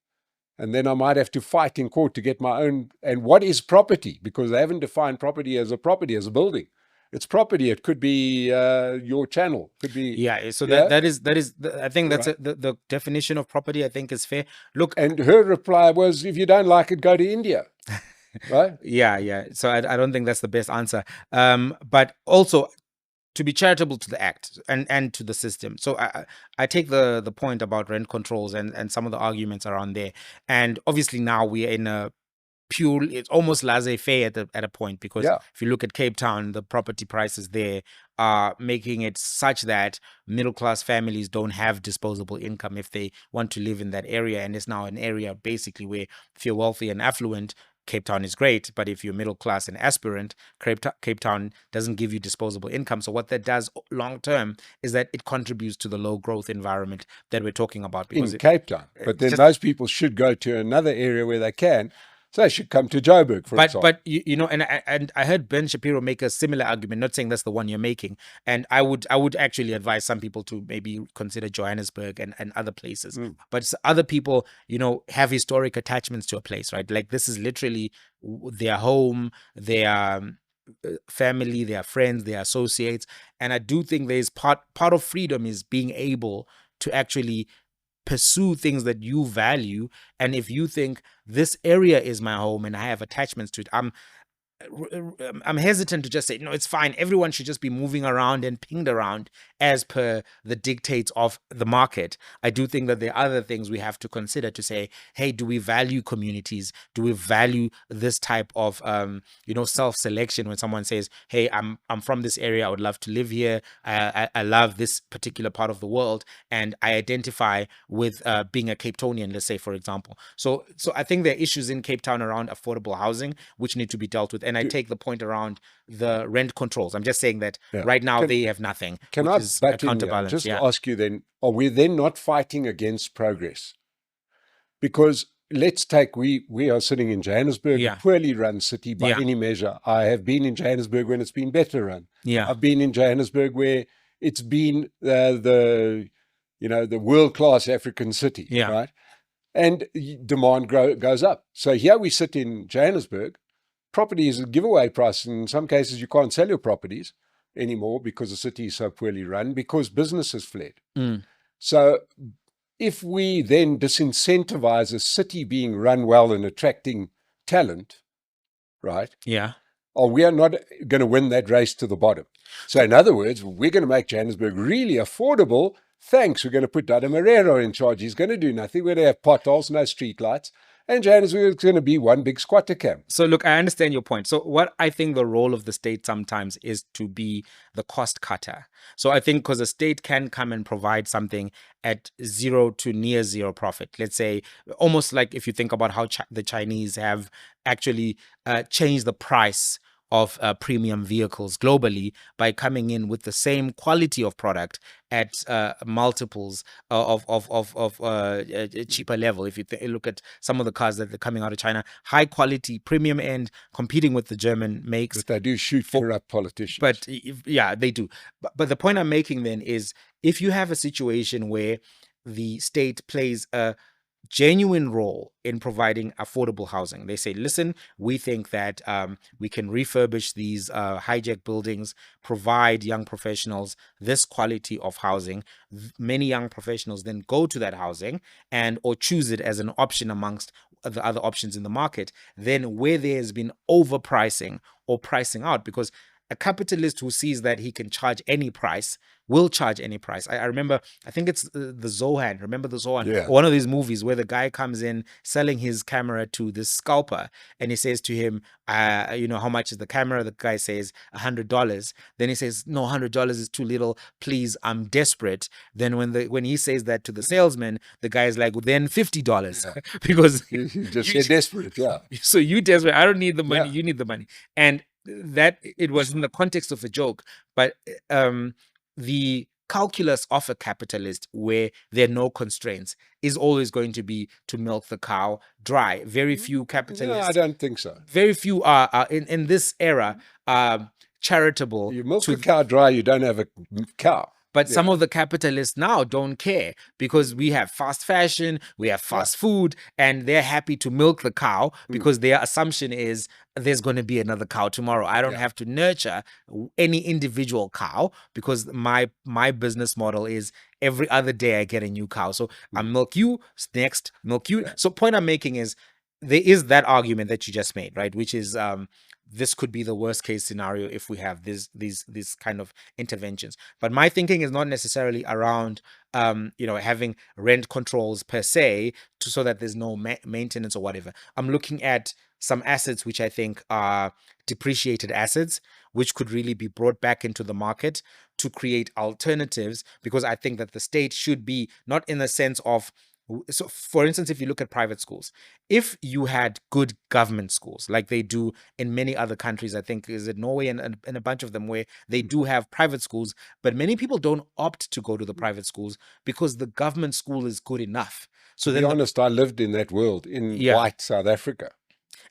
And then I might have to fight in court to get my own. And what is property? Because they haven't defined property, as a building. It's property. It could be your channel. Could be So that is I think that's right. The definition of property. I think is fair. Look, and her reply was, if you don't like it, go to India. Right? So I don't think that's the best answer. But also to be charitable to the act and to the system. So I take the point about rent controls and some of the arguments around there. And obviously now we are in a pure, it's almost laissez-faire at a point, because if you look at Cape Town, the property prices there are making it such that middle-class families don't have disposable income if they want to live in that area. And it's now an area basically where if you're wealthy and affluent, Cape Town is great, but if you're middle class and aspirant, Cape Town doesn't give you disposable income. So what that does long term is that it contributes to the low growth environment that we're talking about. Because in Cape Town, but then those people should go to another area where they can. So they should come to Joburg, for example. But and I heard Ben Shapiro make a similar argument, not saying that's the one you're making. And I would actually advise some people to maybe consider Johannesburg and other places. But other people, have historic attachments to a place, right? Like this is literally their home, their family, their friends, their associates. And I do think there's part of freedom is being able to actually pursue things that you value. And if you think this area is my home and I have attachments to it, I'm hesitant to just say, no, it's fine. Everyone should just be moving around and pinged around as per the dictates of the market. I do think that there are other things we have to consider to say, hey, do we value communities? Do we value this type of, self-selection when someone says, hey, I'm from this area. I would love to live here. I love this particular part of the world. And I identify with being a Cape Townian, let's say, for example. So I think there are issues in Cape Town around affordable housing, which need to be dealt with. And I take the point around the rent controls. I'm just saying that right now they have nothing. Can I back in here? Just ask you then, are we then not fighting against progress? Because let's take, we are sitting in Johannesburg, a poorly run city by any measure. I have been in Johannesburg when it's been better run. I've been in Johannesburg where it's been the world-class African city, right? And demand goes up. So here we sit in Johannesburg. Property is a giveaway price. In some cases, you can't sell your properties anymore because the city is so poorly run, because business has fled. So if we then disincentivize a city being run well and attracting talent, right? We are not going to win that race to the bottom. So in other words, we're going to make Johannesburg really affordable. Thanks. We're going to put Dada Marero in charge. He's going to do nothing. We're going to have potholes, no street lights. And Johannesburg is going to be one big squatter camp. So look, I understand your point. So what I think the role of the state sometimes is to be the cost cutter. So I think because the state can come and provide something at zero to near zero profit. Let's say almost like if you think about how the Chinese have actually changed the price of premium vehicles globally by coming in with the same quality of product at multiples of a cheaper level. If you look at some of the cars that are coming out of China, high quality, premium end, competing with the German makes. But they do shoot corrupt politicians. But yeah, they do. But the point I'm making then is, if you have a situation where the state plays a genuine role in providing affordable housing. They say, listen, we think that we can refurbish these hijack buildings, provide young professionals this quality of housing. Many young professionals then go to that housing and or choose it as an option amongst the other options in the market. Then where there has been overpricing or pricing out, because a capitalist who sees that he can charge any price will charge any price. I remember, I think it's the Zohan. Remember the Zohan? Yeah. One of these movies where the guy comes in selling his camera to this scalper, and he says to him, how much is the camera? The guy says $100. Then he says, no, $100 is too little. Please, I'm desperate. Then when he says that to the salesman, the guy is like, well, then $50 because you just said desperate. Yeah. So you desperate. I don't need the money. Yeah. You need the money. And that it was in the context of a joke, but the calculus of a capitalist where there are no constraints is always going to be to milk the cow dry. Very few capitalists. No, I don't think so. Very few are in this era charitable. You milk a cow dry, you don't have a cow. But some of the capitalists now don't care, because we have fast fashion, we have fast food, and they're happy to milk the cow because their assumption is there's going to be another cow tomorrow. I don't have to nurture any individual cow, because my business model is every other day I get a new cow. So I milk you, next milk you. So point I'm making is, there is that argument that you just made, right? Which is this could be the worst case scenario if we have these kind of interventions. But my thinking is not necessarily around having rent controls per se, so that there's no maintenance or whatever. I'm looking at some assets which I think are depreciated assets, which could really be brought back into the market to create alternatives, because I think that the state should be not in the sense of, so for instance, if you look at private schools, if you had good government schools like they do in many other countries, I think is it Norway and a bunch of them, where they do have private schools, but many people don't opt to go to the private schools because the government school is good enough. So to be honest, I lived in that world in white South Africa.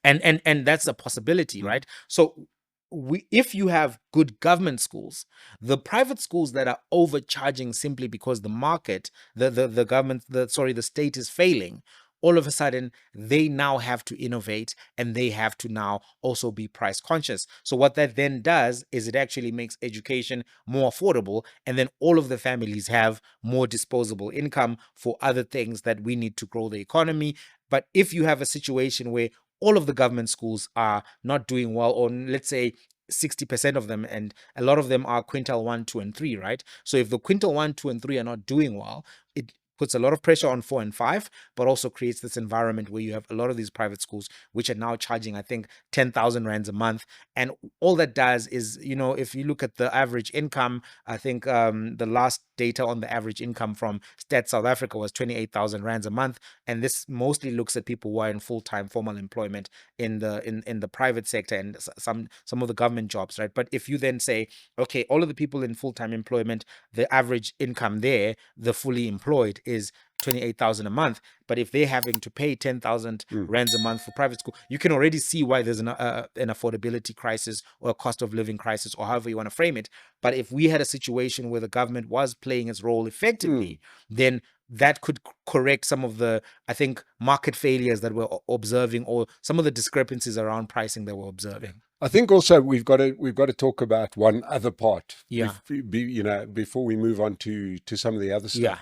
And that's a possibility, right? So if you have good government schools, the private schools that are overcharging simply because the market, the state is failing, all of a sudden they now have to innovate, and they have to now also be price conscious. So what that then does is it actually makes education more affordable, and then all of the families have more disposable income for other things that we need to grow the economy. But if you have a situation where all of the government schools are not doing well, or let's say 60% of them, and a lot of them are quintile 1, 2, and 3, right? So if the quintile 1, 2, and 3 are not doing well, it puts a lot of pressure on 4 and 5, but also creates this environment where you have a lot of these private schools which are now charging, I think, 10,000 rands a month. And all that does is, if you look at the average income, I think the last data on the average income from Stats South Africa was 28,000 rands a month. And this mostly looks at people who are in full-time formal employment in the private sector and some of the government jobs, right? But if you then say, okay, all of the people in full-time employment, the average income there, the fully employed, is 28,000 a month. But if they're having to pay 10,000 rands a month for private school, you can already see why there's an affordability crisis, or a cost of living crisis, or however you want to frame it. But if we had a situation where the government was playing its role effectively, then that could correct some of the, I think, market failures that we're observing, or some of the discrepancies around pricing that we're observing. I think also we've got to talk about one other part, before we move on to some of the other stuff.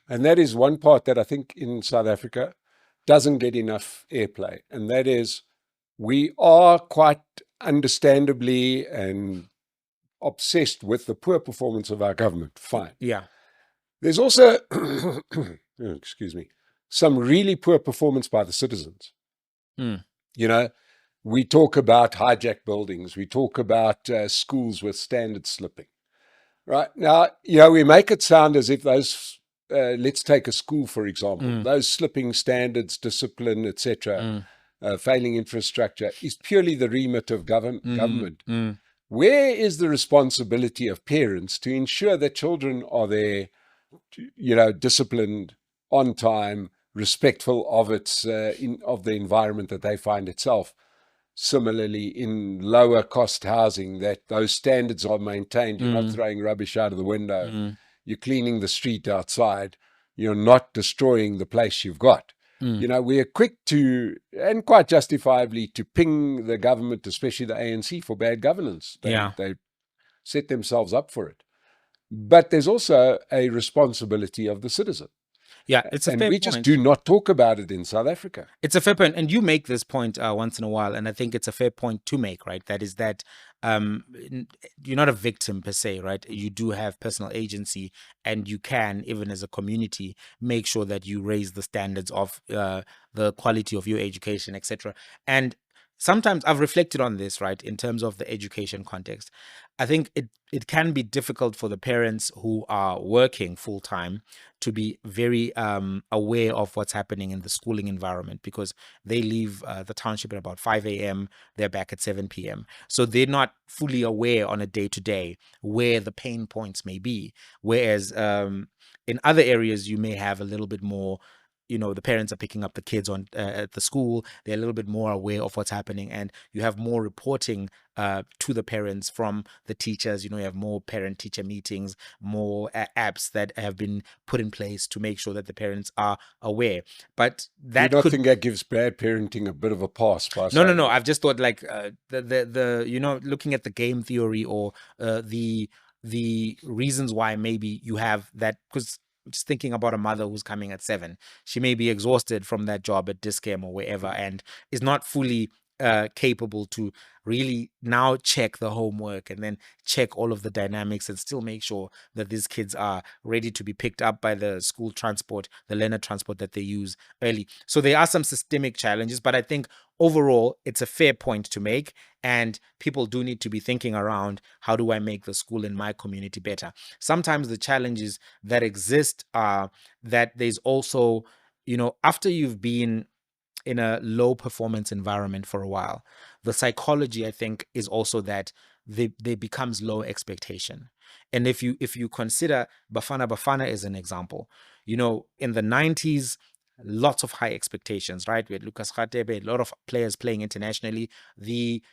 And that is one part that I think in South Africa doesn't get enough airplay, and that is, we are quite understandably and obsessed with the poor performance of our government. Fine. Yeah. There's also, excuse me, some really poor performance by the citizens. Mm. You know, we talk about hijacked buildings. We talk about schools with standards slipping. Right now, we make it sound as if those, let's take a school, for example, those slipping standards, discipline, etc., failing infrastructure is purely the remit of government. Where is the responsibility of parents to ensure that children are there, disciplined, on time, respectful of of the environment that they find itself? Similarly, in lower cost housing, that those standards are maintained. You're not throwing rubbish out of the window. You're cleaning the street outside. You're not destroying the place you've got. We are quick to, and quite justifiably, to ping the government, especially the ANC, for bad governance. They set themselves up for it. But there's also a responsibility of the citizen. Yeah, it's a And fair we point. just do not talk about it in South Africa. It's a fair point, and you make this point once in a while, and I think it's a fair point to make, right? That is that you're not a victim per se, right? You do have personal agency, and you can, even as a community, make sure that you raise the standards of the quality of your education, etc. And sometimes I've reflected on this, right, in terms of the education context. I think it can be difficult for the parents who are working full time to be very aware of what's happening in the schooling environment, because they leave the township at about 5 a.m. They're back at 7 p.m. So they're not fully aware on a day-to-day where the pain points may be. Whereas in other areas, you may have a little bit more, the parents are picking up the kids on at the school. They're a little bit more aware of what's happening, and you have more reporting to the parents from the teachers. You have more parent-teacher meetings, more apps that have been put in place to make sure that the parents are aware. But that Do you not think that gives bad parenting a bit of a pass? No. I've just thought like the looking at the game theory, or the reasons why maybe you have that, because just thinking about a mother who's coming at 7, she may be exhausted from that job at Discam or wherever, and is not fully capable to really now check the homework and then check all of the dynamics and still make sure that these kids are ready to be picked up by the school transport, the learner transport that they use early. So there are some systemic challenges, but I think overall it's a fair point to make, and people do need to be thinking around, how do I make the school in my community better? Sometimes the challenges that exist are that there's also, after you've been in a low performance environment for a while, the psychology, I think, is also that there becomes low expectation. And if you consider Bafana as an example, in the 90s, lots of high expectations, right? We had Lucas Radebe, a lot of players playing internationally. The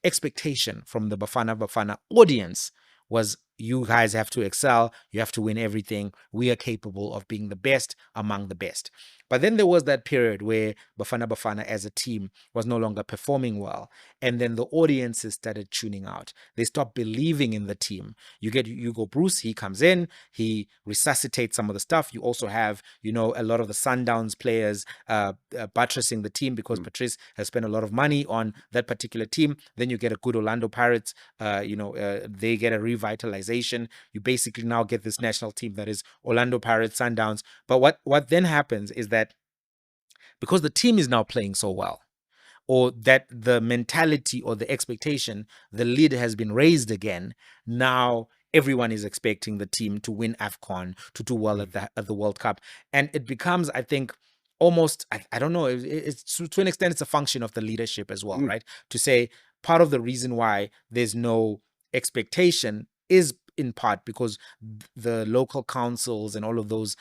expectation from the Bafana audience was, you guys have to excel, you have to win everything, we are capable of being the best among the best. But then there was that period where Bafana as a team was no longer performing well, and then the audiences started tuning out. They stopped believing in the team. You get Hugo Bruce, he comes in, he resuscitates some of the stuff. You also have, a lot of the Sundowns players buttressing the team, because Patrice has spent a lot of money on that particular team. Then you get a good Orlando Pirates, they get a revitalization. You basically now get this national team that is Orlando Pirates, Sundowns. But what then happens is that, because the team is now playing so well, or that the mentality or the expectation, the lid has been raised again, now everyone is expecting the team to win AFCON, to do well at the World Cup. And it becomes, I think, almost, I don't know, it's to an extent, it's a function of the leadership as well, right? To say, part of the reason why there's no expectation is in part because the local councils and all of those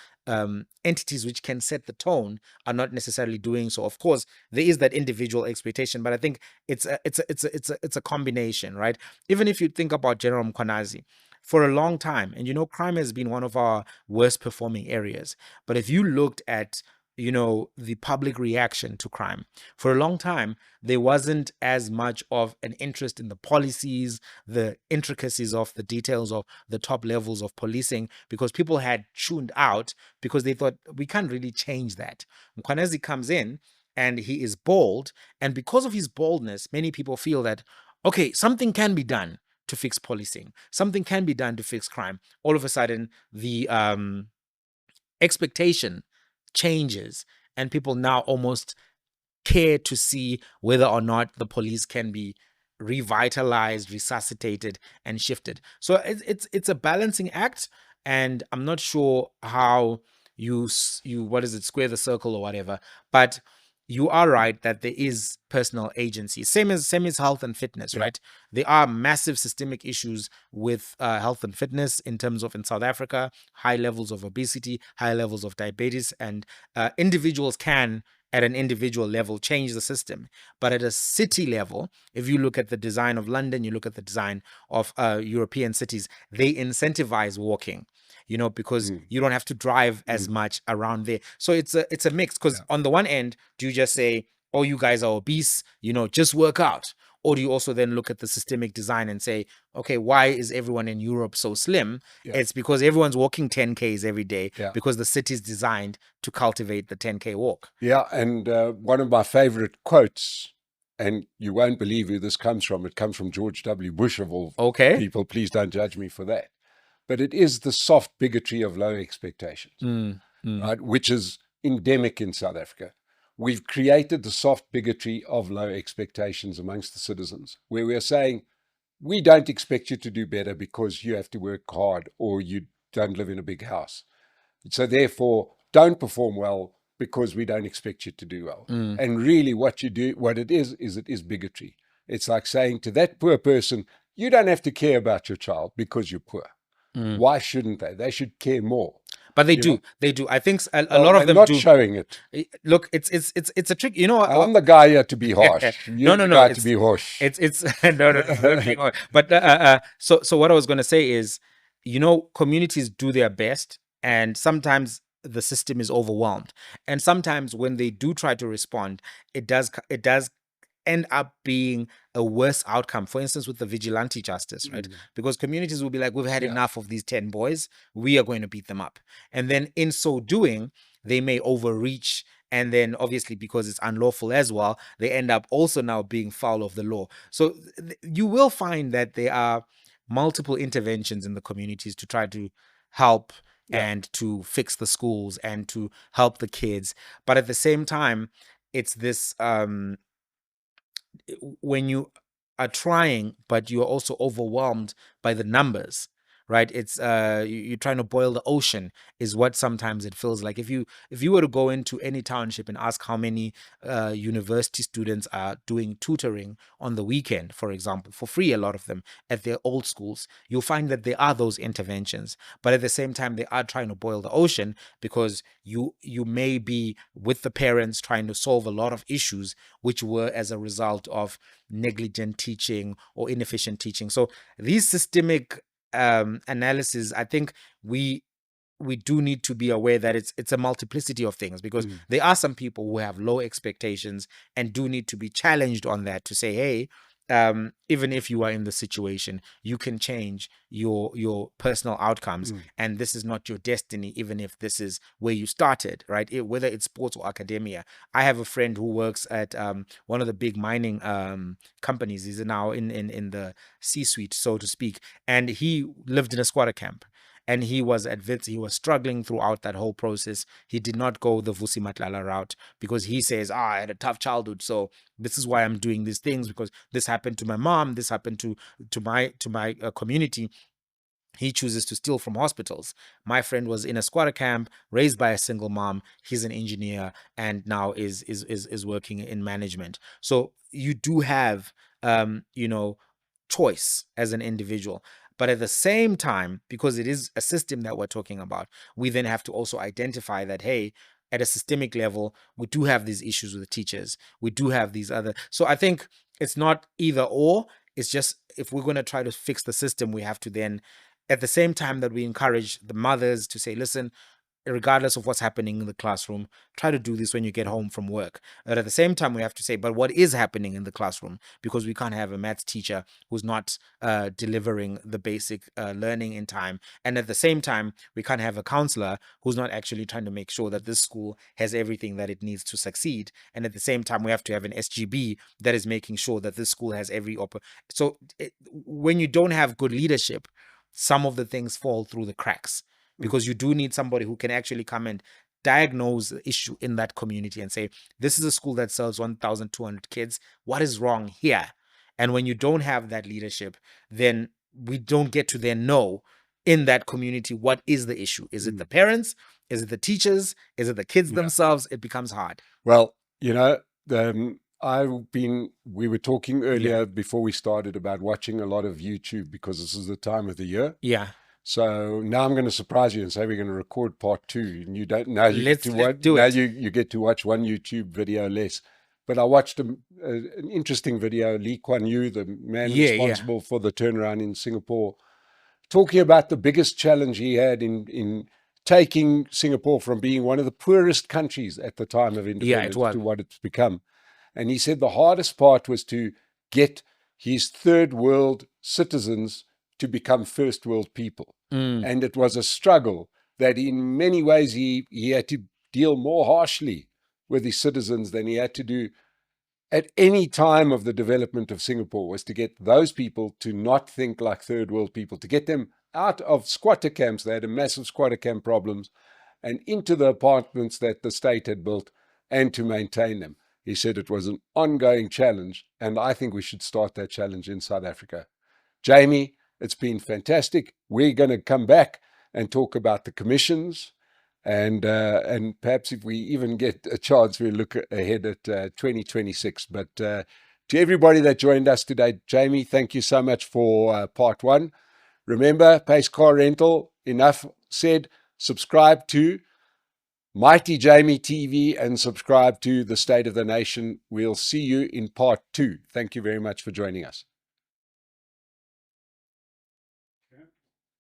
entities which can set the tone are not necessarily doing so. Of course, there is that individual expectation, but I think it's a combination, right? Even if you think about General Mkhwanazi, for a long time, and crime has been one of our worst performing areas. But if you looked at the public reaction to crime, for a long time, there wasn't as much of an interest in the policies, the intricacies of the details of the top levels of policing, because people had tuned out, because they thought, we can't really change that. Mkhwanazi comes in and he is bold. And because of his boldness, many people feel that, okay, something can be done to fix policing. Something can be done to fix crime. All of a sudden, the expectation changes, and people now almost care to see whether or not the police can be revitalized, resuscitated, and shifted. So it's a balancing act, and I'm not sure how you what is it, square the circle or whatever, but you are right that there is personal agency, same as health and fitness, Yeah. right? There are massive systemic issues with health and fitness in terms of, in South Africa, high levels of obesity, high levels of diabetes, and individuals can, at an individual level, change the system. But at a city level, if you look at the design of London, you look at the design of European cities, they incentivize walking, because you don't have to drive as much around there. So it's a mix, because on the one end, do you just say, oh, you guys are obese, just work out? Or do you also then look at the systemic design and say, okay, why is everyone in Europe so slim? Yeah. It's because everyone's walking 10Ks every day, Yeah. because the city's designed to cultivate the 10K walk. Yeah, and one of my favorite quotes, and you won't believe who this comes from. It comes from George W. Bush, of all Okay. people. Please don't judge me for that. But it is the soft bigotry of low expectations, right? Which is endemic in South Africa. We've created the soft bigotry of low expectations amongst the citizens, where we're saying, we don't expect you to do better because you have to work hard or you don't live in a big house. So therefore, don't perform well because we don't expect you to do well. And really what it is bigotry. It's like saying to that poor person, you don't have to care about your child because you're poor. Why shouldn't they? They should care more. But they do. They do. I think a lot of them not do. showing it. Look, it's a trick. I'm the guy here to be harsh. You're the guy to be harsh. It's no. But so what I was going to say is, communities do their best, and sometimes the system is overwhelmed, and sometimes when they do try to respond, it does end up being a worse outcome. For instance, with the vigilante justice, right? Because communities will be like, we've had enough of these 10 boys, we are going to beat them up. And then in so doing, they may overreach. And then obviously, because it's unlawful as well, they end up also now being foul of the law. So you will find that there are multiple interventions in the communities to try to help and to fix the schools and to help the kids. But at the same time, it's this when you are trying, but you're also overwhelmed by the numbers, right? It's you're trying to boil the ocean, is what sometimes it feels like. If you were to go into any township and ask how many university students are doing tutoring on the weekend, for example, for free, a lot of them at their old schools, you'll find that there are those interventions. But at the same time, they are trying to boil the ocean, because you may be with the parents trying to solve a lot of issues which were as a result of negligent teaching or inefficient teaching. So these systemic analysis, I think we do need to be aware that it's a multiplicity of things, because there are some people who have low expectations and do need to be challenged on that, to say, hey, even if you are in the situation, you can change your personal outcomes, and this is not your destiny, even if this is where you started, right? Whether it's sports or academia. I have a friend who works at one of the big mining companies. He's now in the C-suite, so to speak, and he lived in a squatter camp. And he was advanced. He was struggling throughout that whole process. He did not go the Vusi Matlala route, because he says, I had a tough childhood, so this is why I'm doing these things, because this happened to my mom, this happened to my community. He chooses to steal from hospitals. My friend was in a squatter camp, raised by a single mom. He's an engineer and now is working in management. So you do have choice as an individual. But at the same time, because it is a system that we're talking about, we then have to also identify that, hey, at a systemic level, we do have these issues with the teachers. We do have these other. So I think it's not either or. It's just, if we're going to try to fix the system, we have to then, at the same time that we encourage the mothers to say, listen, regardless of what's happening in the classroom, try to do this when you get home from work. But at the same time, we have to say, but what is happening in the classroom? Because we can't have a maths teacher who's not delivering the basic learning in time. And at the same time, we can't have a counselor who's not actually trying to make sure that this school has everything that it needs to succeed. And at the same time, we have to have an SGB that is making sure that this school has every So when you don't have good leadership, some of the things fall through the cracks, because you do need somebody who can actually come and diagnose the issue in that community and say, this is a school that serves 1,200 kids. What is wrong here? And when you don't have that leadership, then we don't get to then know in that community what is the issue. Is it the parents? Is it the teachers? Is it the kids themselves? It becomes hard. Well, you know, we were talking earlier before we started about watching a lot of YouTube because this is the time of the year. Yeah. So now I'm going to surprise you and say we're going to record part 2, and you don't now you Let's get to watch, do now it. you get to watch one YouTube video less. But I watched an interesting video. Lee Kuan Yew, the man responsible for the turnaround in Singapore, talking about the biggest challenge he had in taking Singapore from being one of the poorest countries at the time of independence to what it's become. And he said the hardest part was to get his third world citizens to become first world people. And it was a struggle that in many ways he had to deal more harshly with his citizens than he had to do at any time of the development of Singapore, was to get those people to not think like third world people, to get them out of squatter camps. They had a massive squatter camp problems, and into the apartments that the state had built, and to maintain them. He said it was an ongoing challenge, and I think we should start that challenge in South Africa. Jamie, it's been fantastic. We're going to come back and talk about the commissions, and perhaps if we even get a chance, we'll look ahead at 2026. But to everybody that joined us today, Jamie, thank you so much for part 1. Remember, Pace Car Rental, enough said. Subscribe to Mighty Jamie TV and subscribe to The State of the Nation. We'll see you in part 2. Thank you very much for joining us.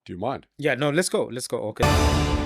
Do you mind? Yeah, no, let's go. Okay.